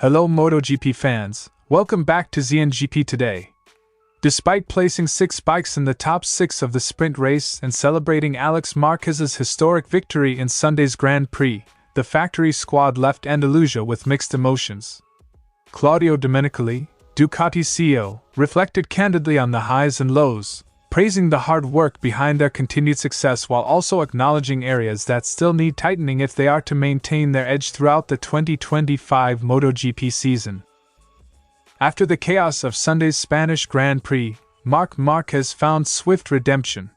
Hello MotoGP fans, welcome back to ZNGP Today. Despite placing 6 bikes in the top 6 of the sprint race and celebrating Alex Márquez's historic victory in Sunday's Grand Prix, the factory squad left Andalusia with mixed emotions. Claudio Domenicali, Ducati CEO, reflected candidly on the highs and lows, praising the hard work behind their continued success while also acknowledging areas that still need tightening if they are to maintain their edge throughout the 2025 MotoGP season. After the chaos of Sunday's Spanish Grand Prix, Marc Márquez found swift redemption.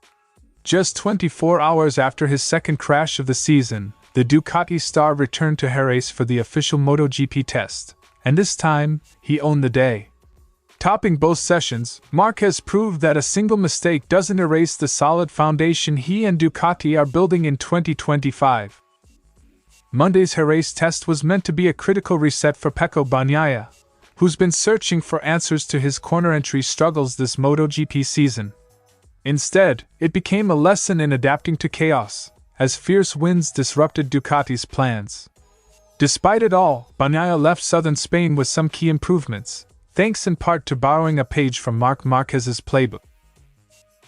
Just 24 hours after his second crash of the season, the Ducati star returned to Jerez for the official MotoGP test, and this time, he owned the day. Topping both sessions, Márquez proved that a single mistake doesn't erase the solid foundation he and Ducati are building in 2025. Monday's Jerez test was meant to be a critical reset for Marquez Bagnaia, who's been searching for answers to his corner entry struggles this MotoGP season. Instead, it became a lesson in adapting to chaos, as fierce winds disrupted Ducati's plans. Despite it all, Bagnaia left southern Spain with some key improvements, thanks in part to borrowing a page from Marc Márquez's playbook.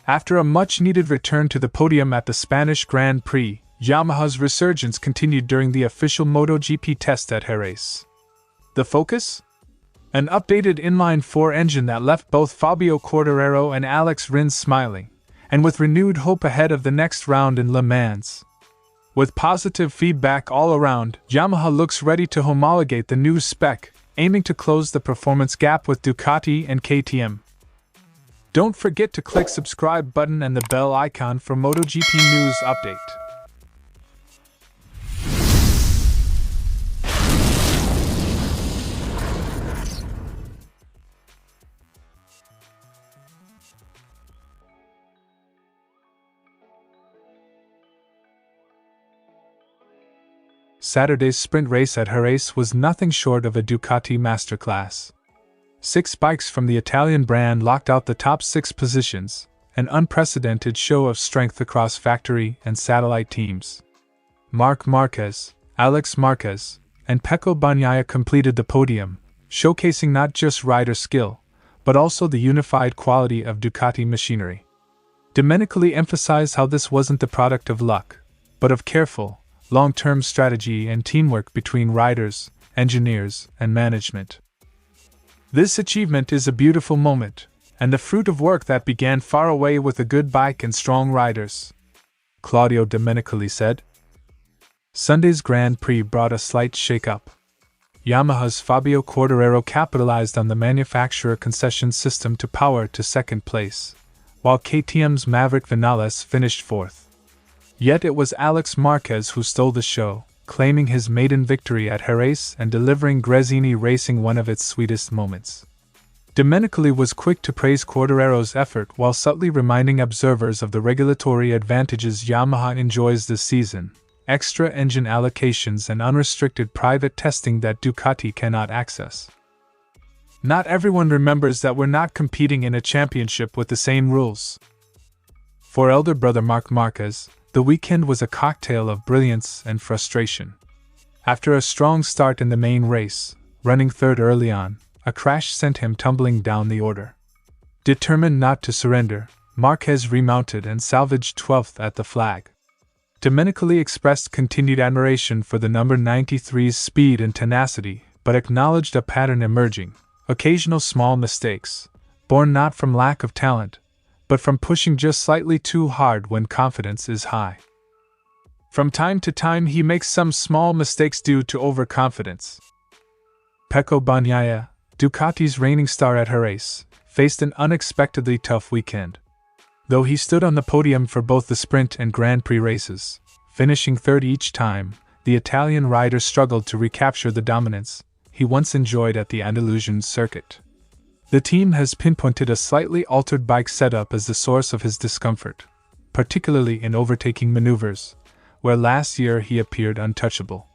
After a much-needed return to the podium at the Spanish Grand Prix, Yamaha's resurgence continued during the official MotoGP test at Jerez. The focus? An updated inline-4 engine that left both Fabio Quartararo and Alex Rins smiling, and with renewed hope ahead of the next round in Le Mans. With positive feedback all around, Yamaha looks ready to homologate the new spec, aiming to close the performance gap with Ducati and KTM. Don't forget to click subscribe button and the bell icon for MotoGP news update. Saturday's sprint race at Jerez was nothing short of a Ducati masterclass. 6 bikes from the Italian brand locked out the top 6 positions, an unprecedented show of strength across factory and satellite teams. Marc Márquez, Alex Márquez, and Marquez Bagnaia completed the podium, showcasing not just rider skill, but also the unified quality of Ducati machinery. Domenicali emphasized how this wasn't the product of luck, but of careful, long-term strategy and teamwork between riders, engineers, and management. This achievement is a beautiful moment, and the fruit of work that began far away with a good bike and strong riders, Claudio Domenicali said. Sunday's Grand Prix brought a slight shake-up. Yamaha's Fabio Quartararo capitalized on the manufacturer concession system to power to second place, while KTM's Maverick Vinales finished 4th. Yet it was Alex Márquez who stole the show, claiming his maiden victory at Jerez and delivering Gresini Racing one of its sweetest moments. Domenicali was quick to praise Quartararo's effort while subtly reminding observers of the regulatory advantages Yamaha enjoys this season, extra engine allocations and unrestricted private testing that Ducati cannot access. Not everyone remembers that we're not competing in a championship with the same rules. For elder brother Marc Márquez, the weekend was a cocktail of brilliance and frustration. After a strong start in the main race, running 3rd early on, a crash sent him tumbling down the order. Determined not to surrender, Márquez remounted and salvaged 12th at the flag. Domenicali expressed continued admiration for the number 93's speed and tenacity, but acknowledged a pattern emerging: occasional small mistakes, born not from lack of talent, but from pushing just slightly too hard when confidence is high. From time to time he makes some small mistakes due to overconfidence. Marquez Bagnaia, Ducati's reigning star at Jerez, faced an unexpectedly tough weekend. Though he stood on the podium for both the sprint and Grand Prix races, finishing 3rd each time, the Italian rider struggled to recapture the dominance he once enjoyed at the Andalusian circuit. The team has pinpointed a slightly altered bike setup as the source of his discomfort, particularly in overtaking maneuvers, where last year he appeared untouchable.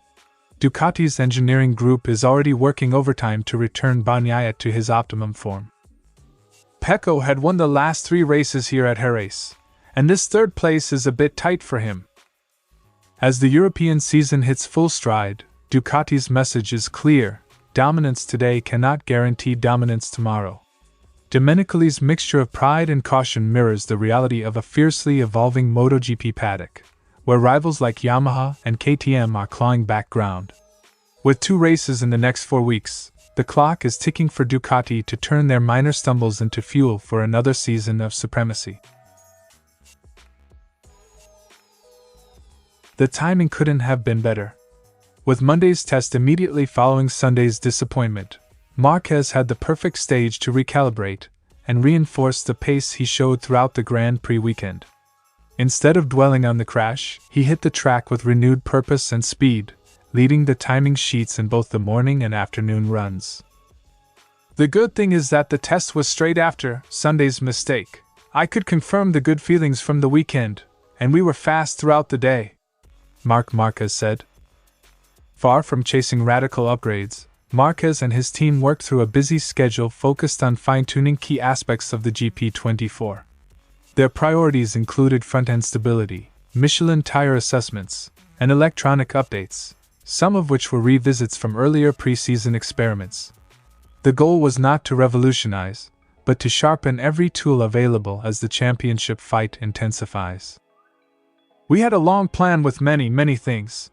Ducati's engineering group is already working overtime to return Bagnaia to his optimum form. Pecco had won the last 3 races here at Jerez, and this 3rd place is a bit tight for him. As the European season hits full stride, Ducati's message is clear: dominance today cannot guarantee dominance tomorrow. Domenicali's mixture of pride and caution mirrors the reality of a fiercely evolving MotoGP paddock, where rivals like Yamaha and KTM are clawing back ground. With 2 races in the next 4 weeks, the clock is ticking for Ducati to turn their minor stumbles into fuel for another season of supremacy. The timing couldn't have been better. With Monday's test immediately following Sunday's disappointment, Marquez had the perfect stage to recalibrate and reinforce the pace he showed throughout the Grand Prix weekend. Instead of dwelling on the crash, he hit the track with renewed purpose and speed, leading the timing sheets in both the morning and afternoon runs. The good thing is that the test was straight after Sunday's mistake. I could confirm the good feelings from the weekend, and we were fast throughout the day, Marc Márquez said. Far from chasing radical upgrades, Marquez and his team worked through a busy schedule focused on fine-tuning key aspects of the GP24. Their priorities included front-end stability, Michelin tire assessments, and electronic updates, some of which were revisits from earlier pre-season experiments. The goal was not to revolutionize, but to sharpen every tool available as the championship fight intensifies. We had a long plan with many things.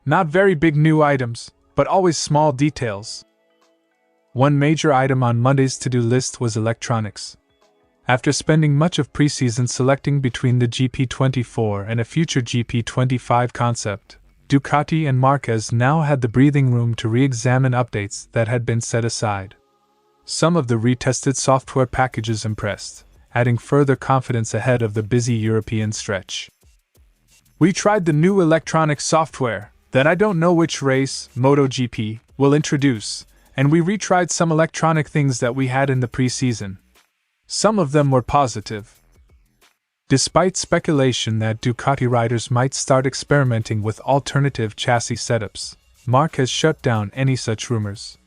Not very big new items, but always small details. One major item on Monday's to-do list was electronics. After spending much of preseason selecting between the GP24 and a future GP25 concept, Ducati and Marquez now had the breathing room to re-examine updates that had been set aside. Some of the retested software packages impressed, adding further confidence ahead of the busy European stretch. We tried the new electronic software that I don't know which race, MotoGP, will introduce, and we retried some electronic things that we had in the pre-season. Some of them were positive. Despite speculation that Ducati riders might start experimenting with alternative chassis setups, Marquez shut down any such rumors.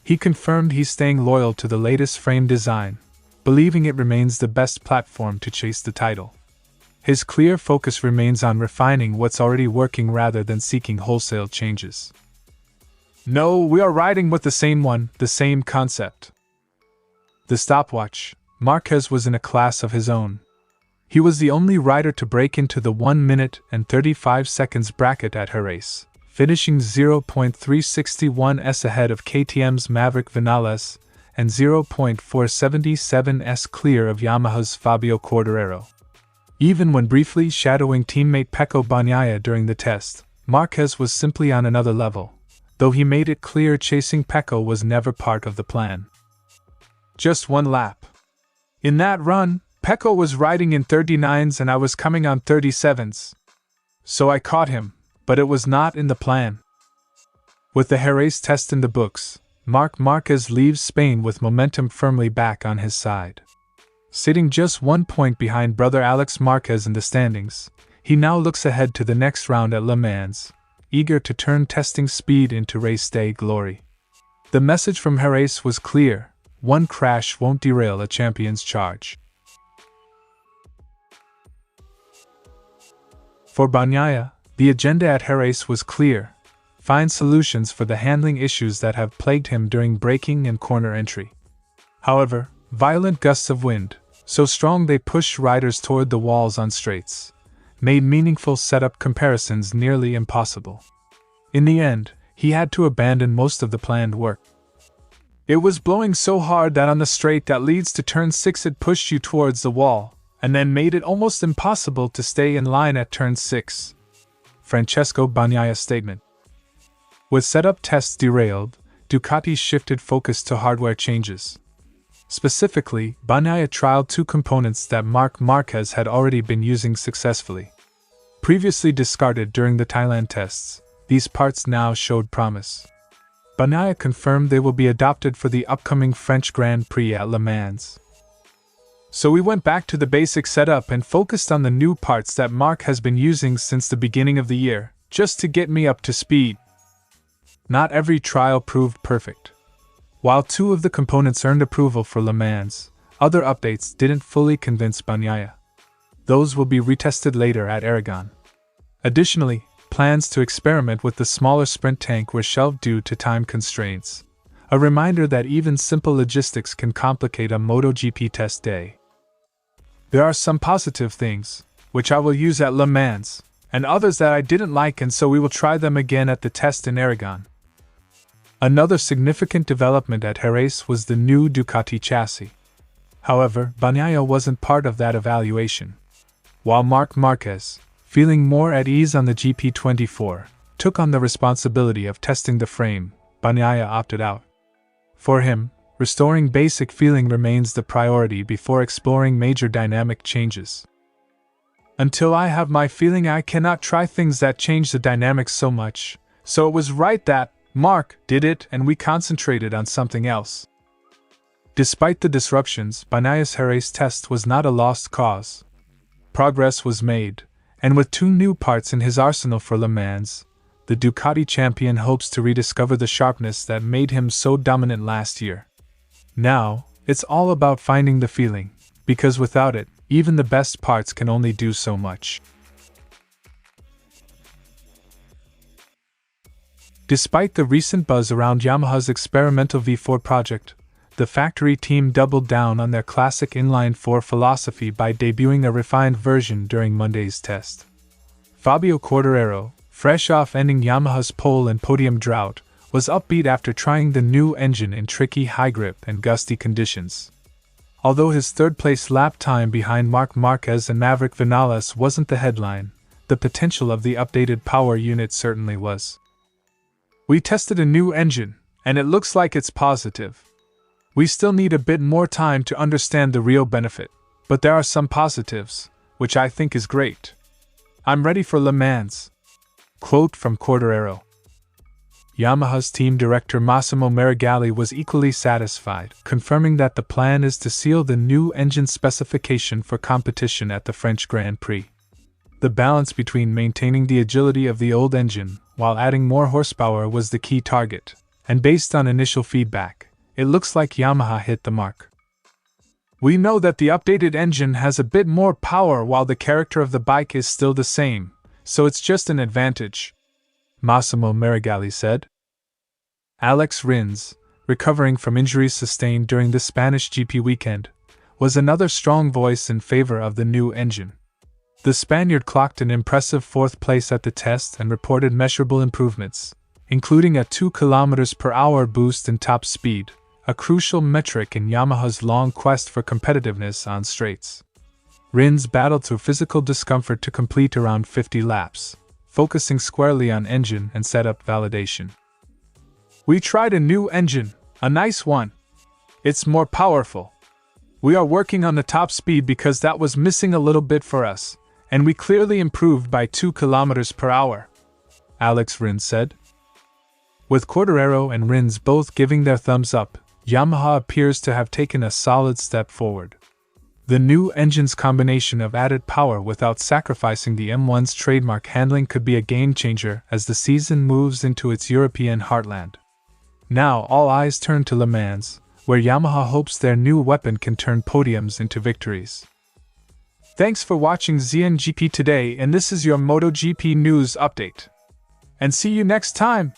He confirmed he's staying loyal to the latest frame design, believing it remains the best platform to chase the title. His clear focus remains on refining what's already working rather than seeking wholesale changes. No, we are riding with the same one, the same concept. The stopwatch, Marquez was in a class of his own. He was the only rider to break into the 1 minute and 35 seconds bracket at Jerez, finishing 0.361s ahead of KTM's Maverick Vinales and 0.477s clear of Yamaha's Fabio Quartararo. Even when briefly shadowing teammate Pecco Bagnaia during the test, Marquez was simply on another level, though he made it clear chasing Pecco was never part of the plan. Just one lap. In that run, Pecco was riding in 39s and I was coming on 37s. So I caught him, but it was not in the plan. With the Jerez test in the books, Marc Márquez leaves Spain with momentum firmly back on his side. Sitting just 1 point behind brother Alex Márquez in the standings, he now looks ahead to the next round at Le Mans, eager to turn testing speed into race day glory. The message from Jerez was clear: one crash won't derail a champion's charge. For Bagnaia, the agenda at Jerez was clear: find solutions for the handling issues that have plagued him during braking and corner entry. However, violent gusts of wind, so strong they pushed riders toward the walls on straights, made meaningful setup comparisons nearly impossible. In the end, he had to abandon most of the planned work. It was blowing so hard that on the straight that leads to turn 6 it pushed you towards the wall, and then made it almost impossible to stay in line at turn 6. Francesco Bagnaia's statement. With setup tests derailed, Ducati shifted focus to hardware changes. Specifically, Bagnaia trialed 2 components that Marc Márquez had already been using successfully. Previously discarded during the Thailand tests, these parts now showed promise. Bagnaia confirmed they will be adopted for the upcoming French Grand Prix at Le Mans. So we went back to the basic setup and focused on the new parts that Marc has been using since the beginning of the year, just to get me up to speed. Not every trial proved perfect. While 2 of the components earned approval for Le Mans, other updates didn't fully convince Bagnaia. Those will be retested later at Aragon. Additionally, plans to experiment with the smaller sprint tank were shelved due to time constraints, a reminder that even simple logistics can complicate a MotoGP test day. There are some positive things, which I will use at Le Mans, and others that I didn't like, and so we will try them again at the test in Aragon. Another significant development at Jerez was the new Ducati chassis. However, Bagnaia wasn't part of that evaluation. While Marc Márquez, feeling more at ease on the GP24, took on the responsibility of testing the frame, Bagnaia opted out. For him, restoring basic feeling remains the priority before exploring major dynamic changes. Until I have my feeling, I cannot try things that change the dynamics so much, so it was right that Marc did it and we concentrated on something else. Despite the disruptions, Bagnaia's Jerez test was not a lost cause. Progress was made, and with 2 new parts in his arsenal for Le Mans, the Ducati champion hopes to rediscover the sharpness that made him so dominant last year. Now, it's all about finding the feeling, because without it, even the best parts can only do so much. Despite the recent buzz around Yamaha's experimental V4 project, the factory team doubled down on their classic inline-4 philosophy by debuting a refined version during Monday's test. Fabio Quartararo, fresh off ending Yamaha's pole and podium drought, was upbeat after trying the new engine in tricky high-grip and gusty conditions. Although his third-place lap time behind Marc Márquez and Maverick Viñales wasn't the headline, the potential of the updated power unit certainly was. We tested a new engine, and it looks like it's positive. We still need a bit more time to understand the real benefit, but there are some positives, which I think is great. I'm ready for Le Mans. Quote from Quartararo. Yamaha's team director Massimo Marigali was equally satisfied, confirming that the plan is to seal the new engine specification for competition at the French Grand Prix. The balance between maintaining the agility of the old engine while adding more horsepower was the key target, and based on initial feedback, it looks like Yamaha hit the mark. We know that the updated engine has a bit more power while the character of the bike is still the same, so it's just an advantage, Massimo Marigali said. Alex Rins, recovering from injuries sustained during the Spanish GP weekend, was another strong voice in favor of the new engine. The Spaniard clocked an impressive 4th place at the test and reported measurable improvements, including a 2 km/h boost in top speed, a crucial metric in Yamaha's long quest for competitiveness on straights. Rins battled through physical discomfort to complete around 50 laps, focusing squarely on engine and setup validation. We tried a new engine, a nice one. It's more powerful. We are working on the top speed because that was missing a little bit for us, and we clearly improved by 2 km/h, Alex Rins said. With Quartararo and Rins both giving their thumbs up, Yamaha appears to have taken a solid step forward. The new engine's combination of added power without sacrificing the M1's trademark handling could be a game-changer as the season moves into its European heartland. Now all eyes turn to Le Mans, where Yamaha hopes their new weapon can turn podiums into victories. Thanks for watching ZNGP Today, and this is your MotoGP news update. And see you next time!